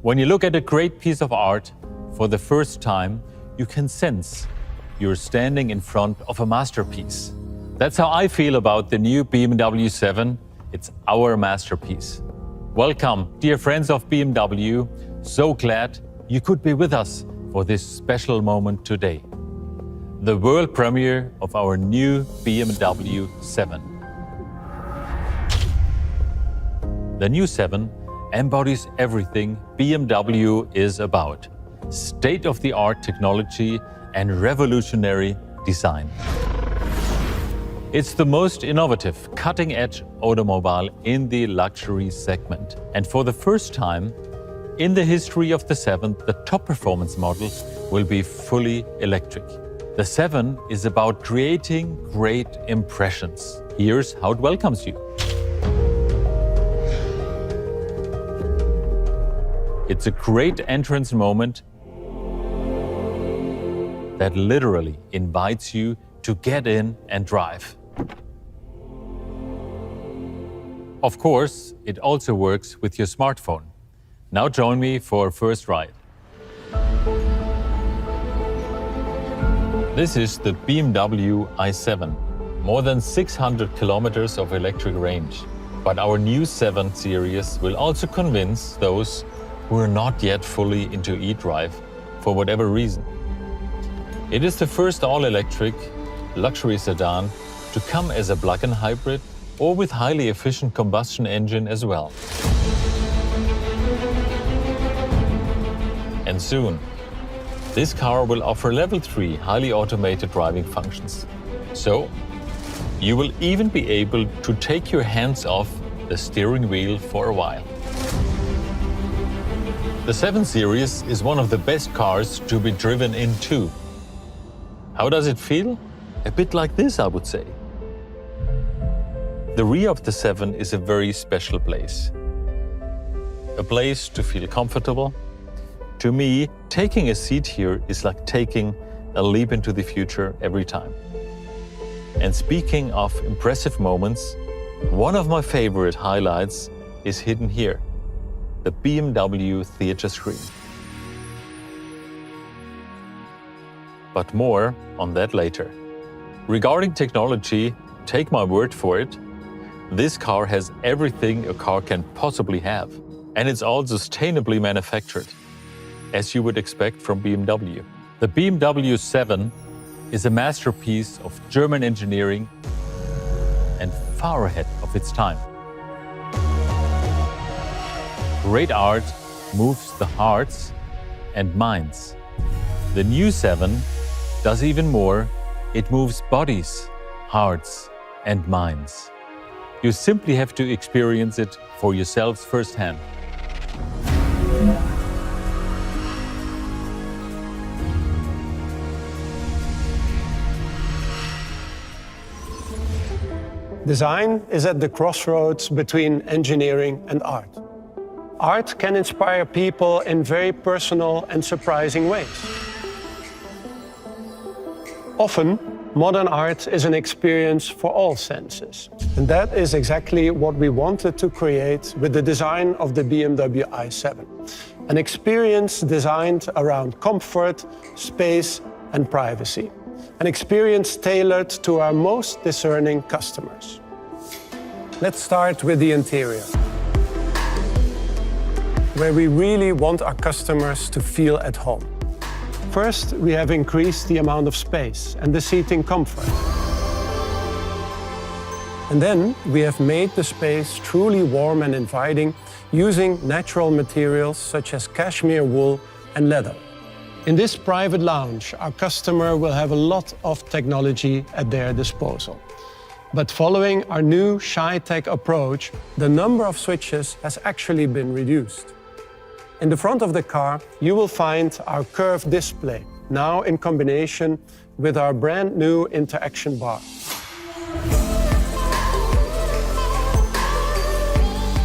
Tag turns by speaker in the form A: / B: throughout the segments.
A: When you look at a great piece of art for the first time, you can sense you're standing in front of a masterpiece. That's how I feel about the new BMW 7. It's our masterpiece. Welcome, dear friends of BMW. So glad you could be with us for this special moment today. The world premiere of our new BMW 7. The new 7 embodies everything BMW is about: state-of-the-art technology and revolutionary design. It's the most innovative, cutting-edge automobile in the luxury segment. And for the first time in the history of the 7, the top performance model will be fully electric. The 7 is about creating great impressions. Here's how it welcomes you. It's a great entrance moment that literally invites you to get in and drive. Of course, it also works with your smartphone. Now join me for a first ride. This is the BMW i7. More than 600 kilometers of electric range. But our new 7 Series will also convince those who are not yet fully into e-drive for whatever reason. It is the first all-electric luxury sedan to come as a plug-in hybrid or with highly efficient combustion engine as well. And soon, this car will offer Level 3 highly automated driving functions. So, you will even be able to take your hands off the steering wheel for a while. The 7 Series is one of the best cars to be driven in too. How does it feel? A bit like this, I would say. The rear of the 7 is a very special place. A place to feel comfortable. To me, taking a seat here is like taking a leap into the future every time. And speaking of impressive moments, one of my favorite highlights is hidden here: the BMW theater screen. But more on that later. Regarding technology, take my word for it, this car has everything a car can possibly have. And it's all sustainably manufactured, as you would expect from BMW. The BMW 7 is a masterpiece of German engineering and far ahead of its time. Great art moves the hearts and minds. The new 7 does even more. It moves bodies, hearts, and minds. You simply have to experience it for yourselves firsthand.
B: Design is at the crossroads between engineering and art. Art can inspire people in very personal and surprising ways. Often, modern art is an experience for all senses. And that is exactly what we wanted to create with the design of the BMW i7. An experience designed around comfort, space, and privacy. An experience tailored to our most discerning customers. Let's start with the interior, where we really want our customers to feel at home. First, we have increased the amount of space and the seating comfort. And then we have made the space truly warm and inviting using natural materials such as cashmere wool and leather. In this private lounge, our customer will have a lot of technology at their disposal. But following our new ShyTech approach, the number of switches has actually been reduced. In the front of the car, you will find our curved display, now in combination with our brand new interaction bar.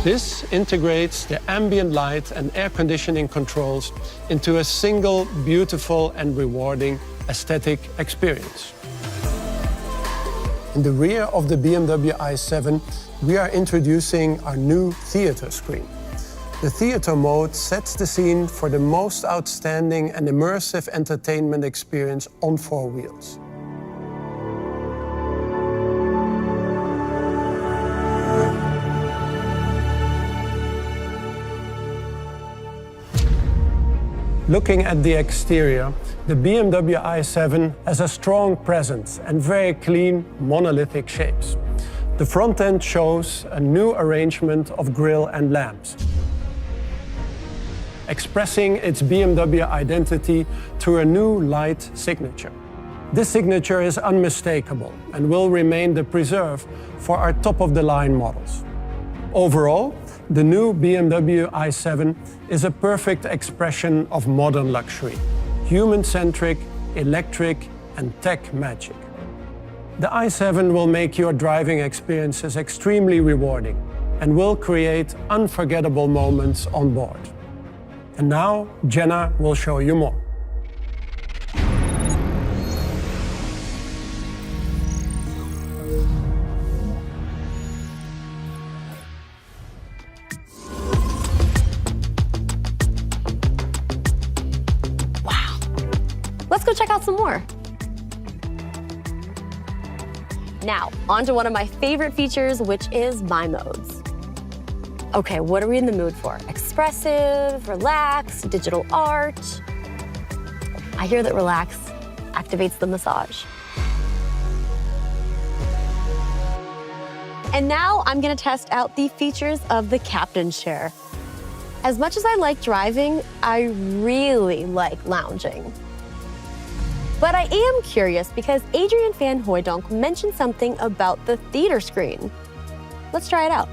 B: This integrates the ambient light and air conditioning controls into a single, beautiful and rewarding aesthetic experience. In the rear of the BMW i7, we are introducing our new theater screen. The theater mode sets the scene for the most outstanding and immersive entertainment experience on four wheels. Looking at the exterior, the BMW i7 has a strong presence and very clean, monolithic shapes. The front end shows a new arrangement of grille and lamps, expressing its BMW identity through a new light signature. This signature is unmistakable and will remain the preserve for our top-of-the-line models. Overall, the new BMW i7 is a perfect expression of modern luxury, human-centric, electric, and tech magic. The i7 will make your driving experiences extremely rewarding and will create unforgettable moments on board. And now, Jenna will show you more.
C: Wow. Let's go check out some more. Now, on to one of my favorite features, which is My Modes. Okay, what are we in the mood for? Expressive, relaxed, digital art. I hear that relax activates the massage. And now I'm gonna test out the features of the captain's chair. As much as I like driving, I really like lounging. But I am curious because Adrian van Hooijdonk mentioned something about the theater screen. Let's try it out.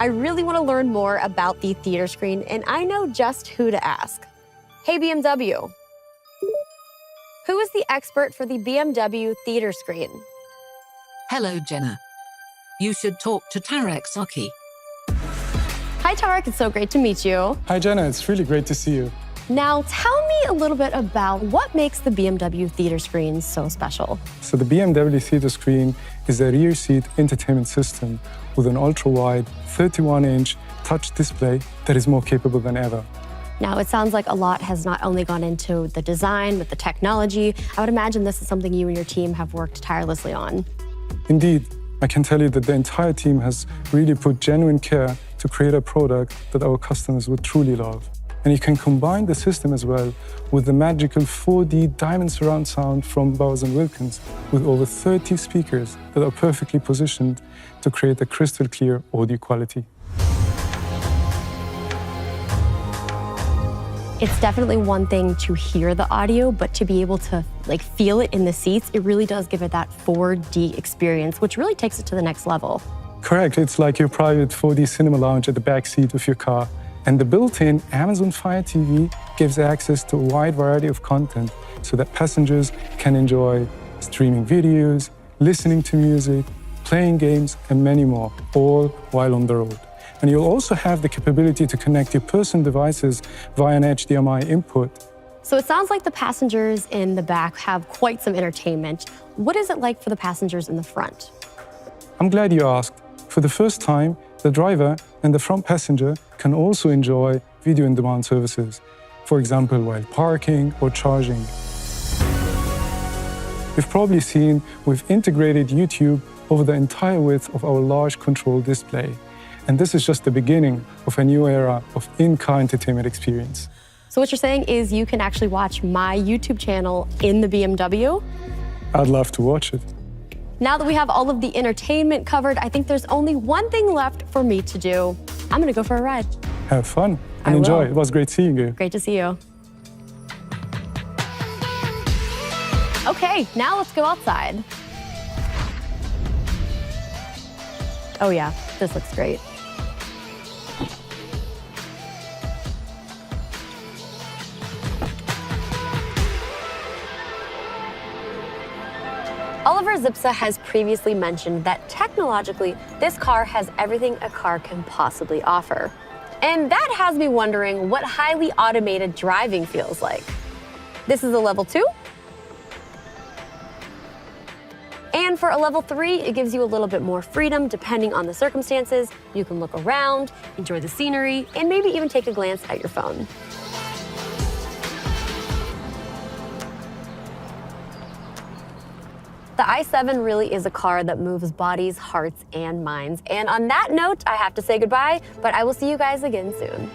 C: I really want to learn more about the theater screen, and I know just who to ask. Hey, BMW. Who is the expert for the BMW theater screen?
D: Hello, Jenna. You should talk to Tarek Saki.
C: Hi, Tarek. It's so great to meet you.
E: Hi, Jenna. It's really great to see you.
C: Now, tell me a little bit about what makes the BMW theater screen so special.
E: So the BMW theater screen is a rear seat entertainment system with an ultra-wide 31-inch touch display that is more capable than ever.
C: Now, it sounds like a lot has not only gone into the design, but the technology. I would imagine this is something you and your team have worked tirelessly on.
E: Indeed, I can tell you that the entire team has really put genuine care to create a product that our customers would truly love. And you can combine the system as well with the magical 4D diamond surround sound from Bowers & Wilkins with over 30 speakers that are perfectly positioned to create a crystal clear audio quality.
C: It's definitely one thing to hear the audio, but to be able to feel it in the seats, it really does give it that 4D experience, which really takes it to the next level.
E: Correct. It's like your private 4D cinema lounge at the back seat of your car. And the built-in Amazon Fire TV gives access to a wide variety of content so that passengers can enjoy streaming videos, listening to music, playing games, and many more, all while on the road. And you'll also have the capability to connect your personal devices via an HDMI input.
C: So it sounds like the passengers in the back have quite some entertainment. What is it like for the passengers in the front?
E: I'm glad you asked. For the first time, the driver and the front passenger can also enjoy video-on-demand services, for example, while parking or charging. You've probably seen we've integrated YouTube over the entire width of our large control display. And this is just the beginning of a new era of in-car entertainment experience.
C: So what you're saying is you can actually watch my YouTube channel in the BMW?
E: I'd love to watch it.
C: Now that we have all of the entertainment covered, I think there's only one thing left for me to do. I'm gonna go for a ride.
E: Have fun and enjoy. It was great seeing you.
C: Great to see you. Okay, now let's go outside. Oh yeah, this looks great. Oliver Zipse has previously mentioned that technologically, this car has everything a car can possibly offer. And that has me wondering what highly automated driving feels like. This is a level 2. And for a level 3, it gives you a little bit more freedom depending on the circumstances. You can look around, enjoy the scenery, and maybe even take a glance at your phone. The i7 really is a car that moves bodies, hearts, and minds. And on that note, I have to say goodbye, but I will see you guys again soon.